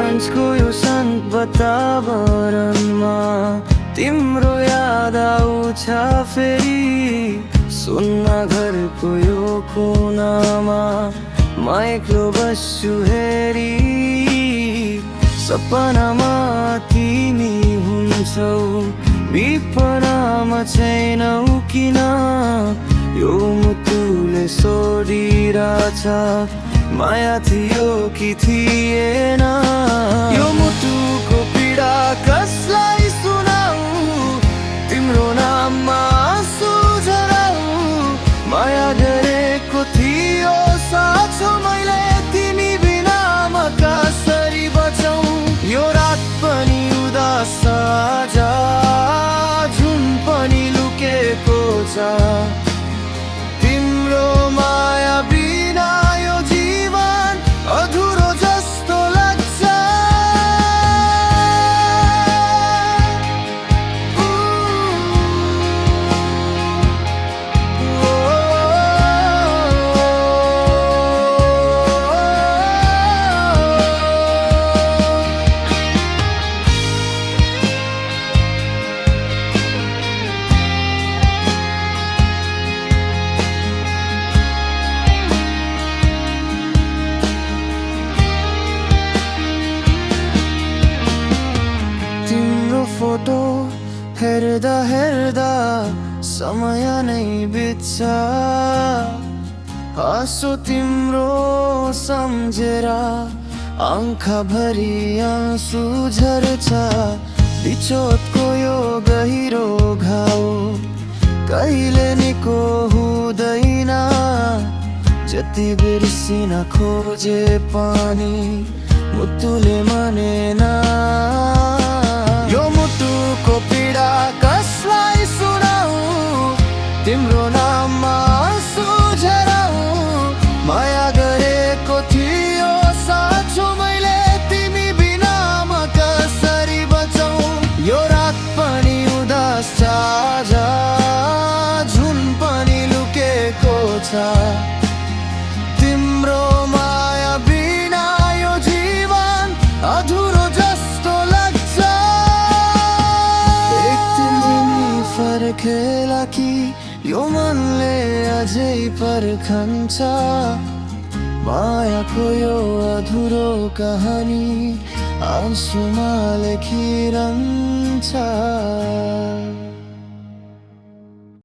साँझको यो शान्त वातावरणमा तिम्रो याद आउँछ फेरि। सुन्न घरको यो कुनामा म एक्लो बस्छु हेरी। सपनामा तिमी हुन्छौ, विपनामा छैनौ किन? यो मुटुले सोधिरहेछ, माया थियो कि थिएन? यो मुटुको पीडा कसलाई सुनाऊ? तिम्रो नाममा आँसु झराऊ। माया गरेको थियो साँचो मैले, तिमी बिना म कसरी बचौँ? यो रात पनि उदास आज, जुन पनि लुकेको छ। तिम्रो माया बिना यो जीवन अधुरो जस्तो लाग्छ। फोटो हेर्दा हेर्दा समय नै बित्छ। हाँसो तिम्रो सम्झेर आँखाभरि आँसु झर्छ। बिछोडको यो गहिरो घाउ कहिले निको हुँदैन। जति बिर्सिन खोजे पनि मुटुले मानेन। यो मुटुको पीडा कसलाई सुनाऊ? तिम्रो नाममा आँसु झराऊ। माया गरेको थियो साँचो मैले, तिमी बिना म कसरी बचौँ? यो रात पनि उदास छ आज, जुन पनि लुकेको छ। तिम्रो माया बिना यो जीवन अधुरो जस्तो लाग्छ। एक दिन तिमी फर्केला कि यो मनले अझै पर्खन्छ। मायाको यो अधुरो कहानी आँसुमा लेखिरहन्छ।